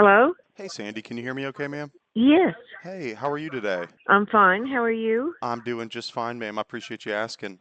Hello? Hey Sandy, can you hear me okay, ma'am? Yes, Hey, how are you today? I'm fine. How are you? I'm doing just fine, ma'am. I appreciate you asking.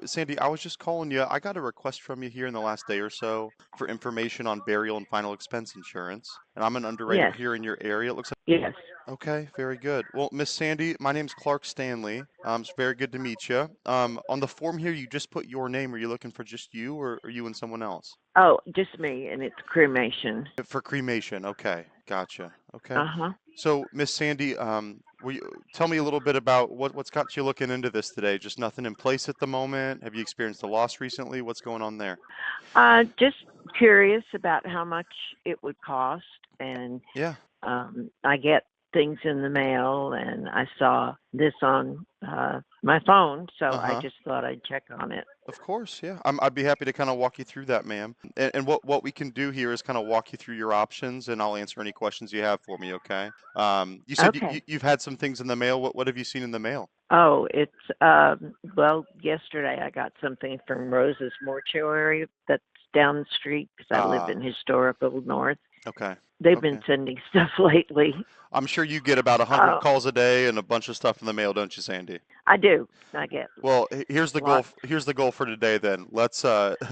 Sandy, I was just calling you. I got a request from you here in the last day or so for information on burial and final expense insurance, and I'm an underwriter Yes, here in your area. It looks yes. okay, very good. Well, Miss Sandy, my name's Clark Stanley. It's very good to meet you. On the form here, you just put your name. Are you looking for just you, or are you and someone else? Oh, just me, and it's cremation. For cremation, okay, gotcha. Okay. Uh-huh. So, Miss Sandy, tell me a little bit about what's got you looking into this today? Just nothing in place at the moment? Have you experienced a loss recently? What's going on there? Just curious about how much it would cost, and Yeah. I get things in the mail, and I saw this on my phone, so I Uh-huh. just thought I'd check on it. Of course, yeah. I'd be happy to kind of walk you through that, ma'am. And what we can do here is kind of walk you through your options, and I'll answer any questions you have for me, okay? You said Okay. you've had some things in the mail. What have you seen in the mail? Oh, it's well, yesterday I got something from Rose's Mortuary that's down the street because I live Ah, in historic Old North. okay. They've been Okay. sending stuff lately. I'm sure you get about 100 Uh, calls a day and a bunch of stuff in the mail, don't you, Sandy? I do. I get Well, here's the goal. lots. Here's the goal for today. Then let's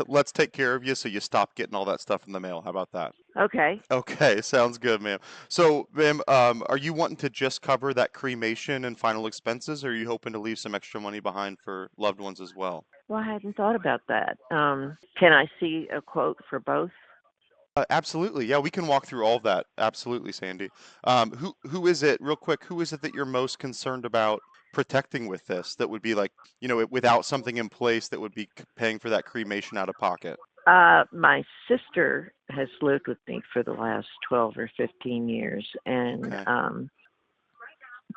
let's take care of you so you stop getting all that stuff in the mail. How about that? Okay. Okay, sounds good, ma'am. So, ma'am, are you wanting to just cover that cremation and final expenses, or are you hoping to leave some extra money behind for loved ones as well? Well, I hadn't thought about that. Can I see a quote for both? Absolutely. Yeah, we can walk through all of that. Absolutely, Sandy. Who is it, real quick, who is it that you're most concerned about protecting with this that would be like, without something in place that would be paying for that cremation out of pocket? My sister has lived with me for the last 12 or 15 years, and Okay.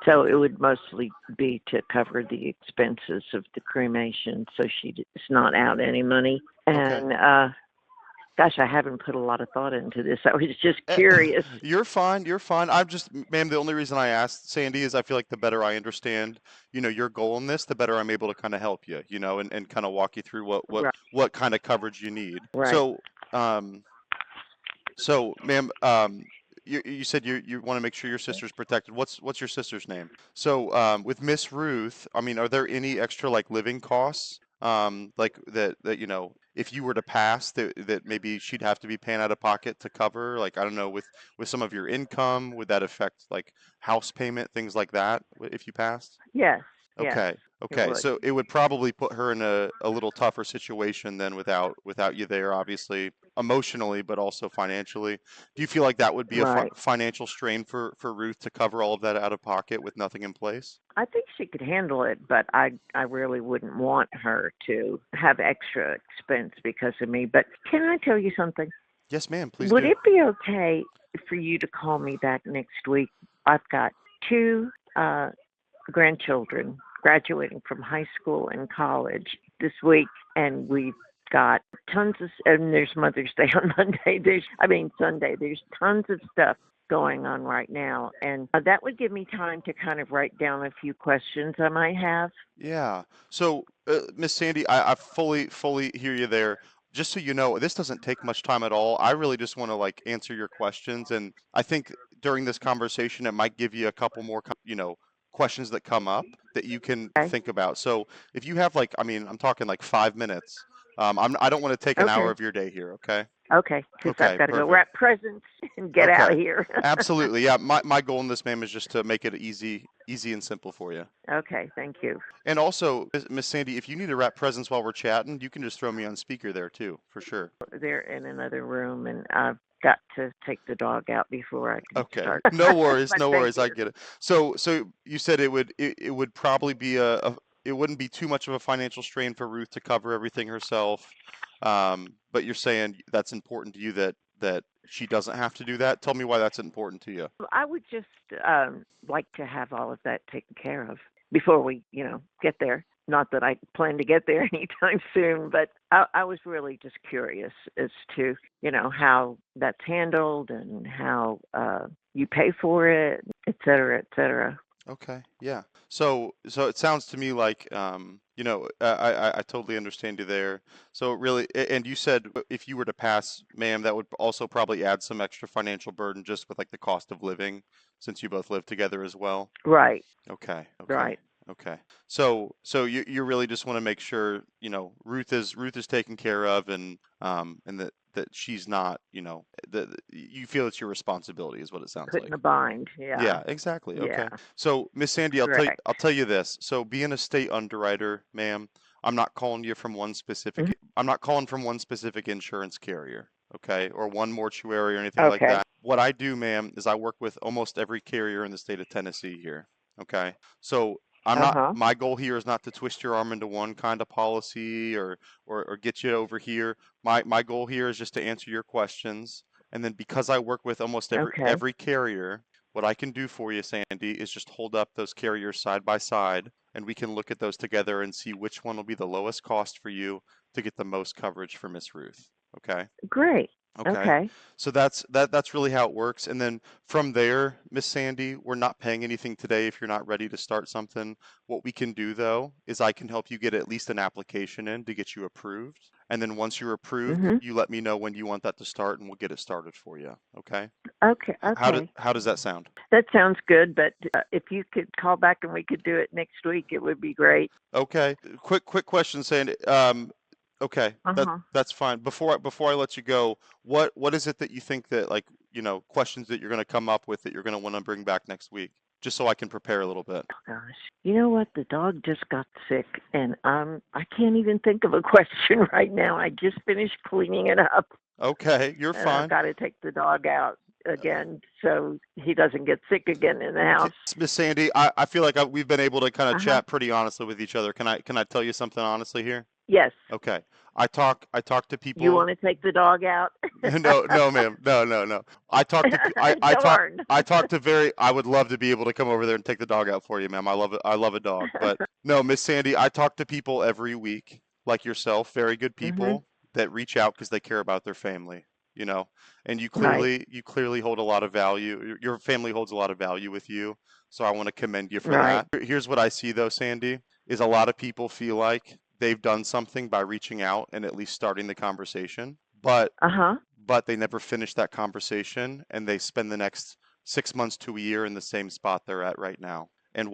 so it Okay. would mostly be to cover the expenses of the cremation so she's not out any money. Okay. And gosh, I haven't put a lot of thought into this. I was just Eh, curious. You're fine. You're fine. I'm just, ma'am, the only reason I asked Sandy is I feel like the better I understand, your goal in this, the better I'm able to kind of help you, and kind of walk you through what what Right. what kind of coverage you need. Right. So, ma'am, you said you want to make sure your sister's protected. What's your sister's name? So, with Miss Ruth, I mean, are there any extra like living costs, like that if you were to pass, that maybe she'd have to be paying out of pocket to cover? Like, I don't know, with some of your income, would that affect like house payment, things like that, if you passed? Yes. Yes, Okay. it Okay. would. So it would probably put her in a little tougher situation than without you there, obviously, emotionally, but also financially. Do you feel like that would be a Right. financial strain for Ruth to cover all of that out of pocket with nothing in place? I think she could handle it, but I really wouldn't want her to have extra expense because of me. But can I tell you something? Yes, ma'am. Please Would do. it be okay for you to call me back next week? I've got two grandchildren graduating from high school and college this week, and we've got tons of, and there's Mother's Day on Monday. Sunday. There's tons of stuff going on right now, and that would give me time to kind of write down a few questions I might have. Yeah. So, Miss Sandy, I fully hear you there. Just so you know, this doesn't take much time at all. I really just want to like answer your questions, and I think during this conversation, it might give you a couple more, questions that come up that you can Okay. think about. So, if you have like, I mean, I'm talking like 5 minutes. I don't want to take an hour Okay. of your day here. Okay. Okay. Because I've Okay. got to go Perfect. wrap presents and get out Okay. of here. Absolutely. Yeah. My goal in this, ma'am, is just to make it easy and simple for you. Okay. Thank you. And also, Miss Sandy, if you need to wrap presents while we're chatting, you can just throw me on speaker there too, for sure. They're in another room, and I've got to take the dog out before I can Okay. start. No worries, But no thank worries. I you. get it. So you said it would probably be it wouldn't be too much of a financial strain for Ruth to cover everything herself. But you're saying that's important to you that she doesn't have to do that. Tell me why that's important to you. I would just like to have all of that taken care of before we, get there. Not that I plan to get there anytime soon, but I was really just curious as to, how that's handled and how you pay for it, et cetera, et cetera. Okay, yeah. So it sounds to me like I totally understand you there. So really, and you said if you were to pass, ma'am, that would also probably add some extra financial burden just with like the cost of living, since you both live together as well. Right. Okay, okay, Right. okay. So you really just want to make sure, Ruth is taken care of, and that she's not, that you feel it's your responsibility is what it sounds Put in like. a bind. Yeah. Yeah, exactly. Yeah. Okay. So, Miss Sandy, Correct. I'll tell you this. So, being a state underwriter, ma'am, Mhm. I'm not calling from one specific insurance carrier, okay, or one mortuary or anything like Okay. that. What I do, ma'am, is I work with almost every carrier in the state of Tennessee here, okay? So, Uh-huh. my goal here is not to twist your arm into one kind of policy or get you over here. My goal here is just to answer your questions. And then because I work with almost Okay. every carrier, what I can do for you, Sandy, is just hold up those carriers side by side, and we can look at those together and see which one will be the lowest cost for you to get the most coverage for Miss Ruth. Okay? Great. Okay. Okay. So that's really how it works. And then from there, Miss Sandy, we're not paying anything today if you're not ready to start something. What we can do though is I can help you get at least an application in to get you approved. And then once you're approved, Mhm. you let me know when you want that to start and we'll get it started for you. Okay? Okay. Okay. How does that sound? That sounds good, but if you could call back and we could do it next week, it would be great. Okay. Quick question, Sandy. Okay, Uh-huh. that's fine. Before I let you go, what is it that you think that like, questions that you're going to come up with that you're going to want to bring back next week, just so I can prepare a little bit. Gosh. You know what? The dog just got sick and I can't even think of a question right now. I just finished cleaning it up Okay, you're and I've fine. got to take the dog out again so he doesn't get sick again in the house. Miss Sandy, I feel like we've been able to kind of Uh-huh. chat pretty honestly with each other. Can I tell you something honestly here? Yes. Okay. I talk to You people. want to take the dog out? No, ma'am. No. I talk to Darn. I would love to be able to come over there and take the dog out for you, ma'am. I love it. I love a dog. But no, Miss Sandy, I talk to people every week like yourself, very good Mhm. people that reach out because they care about their family, and Right. you clearly hold a lot of value. Your family holds a lot of value with you. So I want to commend you for Right. that. Here's what I see though, Sandy, is a lot of people feel like they've done something by reaching out and at least starting the conversation, Uh-huh. but they never finish that conversation and they spend the next 6 months to a year in the same spot they're at right now. And Oh.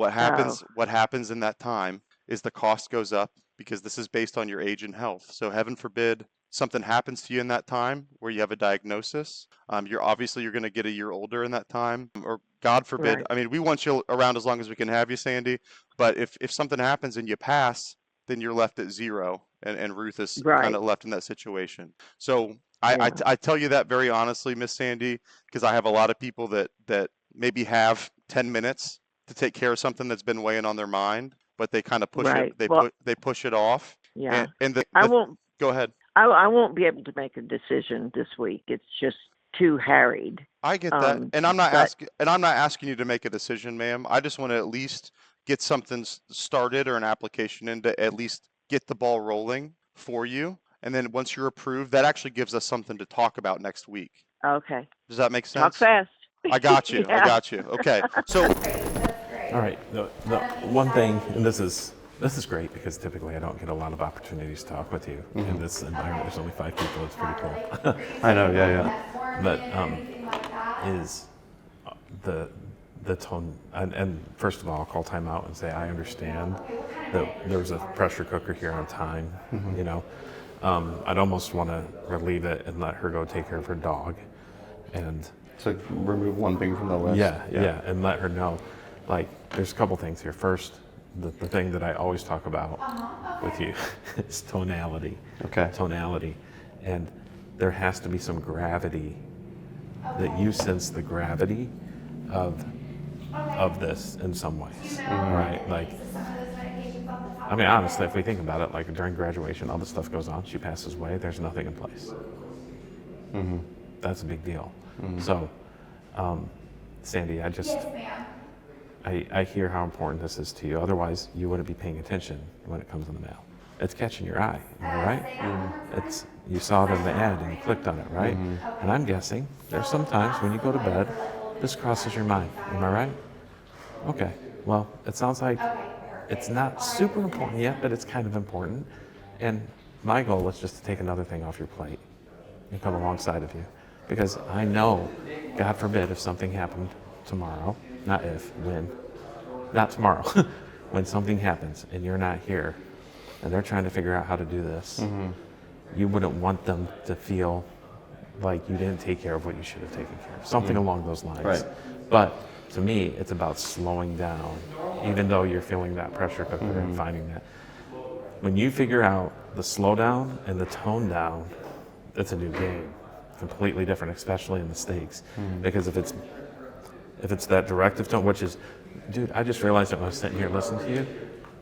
what happens in that time is the cost goes up because this is based on your age and health. So heaven forbid something happens to you in that time where you have a diagnosis. You're going to get a year older in that time, or God forbid. Right. I mean, we want you around as long as we can have you, Sandy. But if something happens and you pass, then you're left at zero, and Ruth is kind Right. of left in that situation. So Yeah. I tell you that very honestly, Miss Sandy, because I have a lot of people that maybe have 10 minutes to take care of something that's been weighing on their mind, but they kind of push it. Right. Well, They push it off. yeah. And I the won't go ahead. I won't be able to make a decision this week. It's just too harried. I get that, Um, and but I'm not asking you to make a decision, ma'am. I just want to at least get something started or an application in to at least get the ball rolling for you. And then once you're approved, that actually gives us something to talk about next week. okay. Does that make Talk sense? fast. I got you. I Yeah. got you. Okay. So, All right. The one thing, and this is great because typically I don't get a lot of opportunities to talk with you. In this environment, there's only 5 people. It's pretty cool. I know, yeah. But is the tone, and first of all, I'll call time out and say I understand that there's a pressure cooker here on time. I'd almost want to relieve it and let her go take care of her dog, and So remove one thing from the list. yeah, and let her know. Like, there's a couple things here. First, the thing that I always talk about with you is tonality. Okay. Tonality. And there has to be some gravity, that you sense the gravity of this in some ways, right? Like, I mean, honestly, if we think about it, like during graduation, all this stuff goes on, she passes away, there's nothing in place. That's a big deal. So, Sandy, I hear how important this is to you. Otherwise, you wouldn't be paying attention when it comes in the mail. It's catching your eye, am I right? You saw it in the ad and you clicked on it, right? And I'm guessing there's some times when you go to bed, this crosses your mind, am I right? Okay, well, it sounds like It's not super important yet, but it's kind of important. And my goal is just to take another thing off your plate and come alongside of you. Because I know, God forbid, if something happened tomorrow, not if, when, not tomorrow, when something happens and you're not here and they're trying to figure out how to do this, you wouldn't want them to feel like you didn't take care of what you should have taken care of. Something along those lines. Right. But to me, it's about slowing down, even though you're feeling that pressure cooker and finding that. When you figure out the slow down and the tone down, it's a new game. Completely different, especially in the stakes. Because if it's that directive tone, which is, dude, I just realized that when I was sitting here listening to you,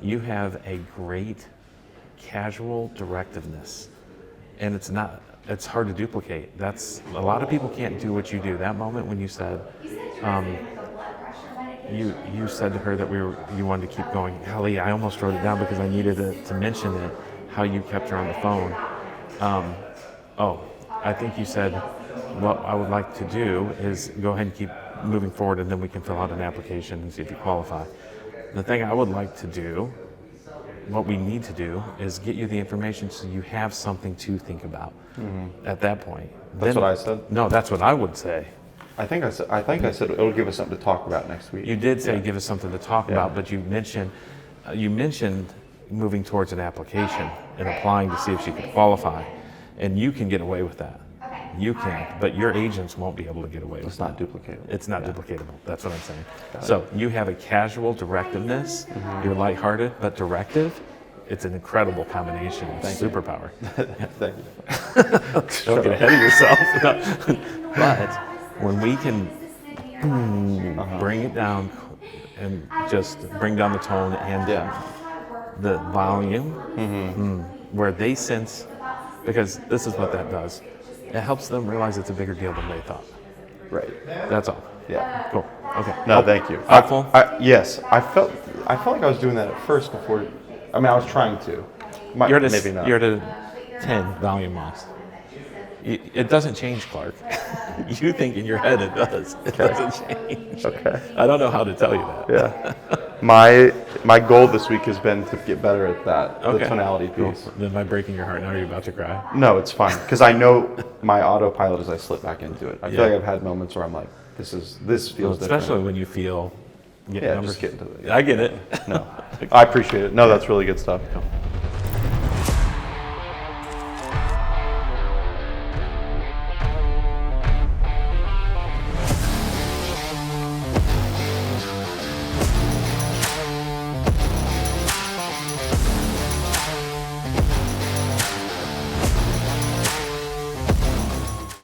you have a great casual directiveness. And it's hard to duplicate. A lot of people can't do what you do. That moment when you said, you said to her that you wanted to keep going. Golly, I almost wrote it down because I needed to mention it, how you kept her on the phone. I think you said, what I would like to do is go ahead and keep moving forward, and then we can fill out an application and see if you qualify. The thing I would like to do, what we need to do, is get you the information so you have something to think about at that point. That's what I said? No, that's what I would say. I think I said it'll give us something to talk about next week. You did say give us something to talk about, but you mentioned moving towards an application and applying to see if she could qualify. And you can get away with that. You can, but your agents won't be able to get away with that. It's not duplicatable. It's not duplicatable. That's what I'm saying. So you have a casual directiveness. You're lighthearted, but directive. It's an incredible combination. It's superpower. Thank you. Don't get ahead of yourself. But when we can bring it down and just bring down the tone and the volume, where they sense, because this is what that does. It helps them realize it's a bigger deal than they thought. Right. That's all. Yeah. Cool. Okay. No, thank you. Helpful? Yes, I felt like I was doing that at first before. I mean, I was trying to. Maybe not. You're at a 10 volume wise. It doesn't change, Clark. You think in your head it does. It doesn't change. Okay. I don't know how to tell you that. Yeah. My goal this week has been to get better at that, the tonality piece. Cool. Then by breaking your heart, now you're about to cry. No, it's fine, because I know my autopilot as I slip back into it. I feel like I've had moments where I'm like, this feels different. Especially when you feel just get into it. I get it. No, I appreciate it. No, that's really good stuff.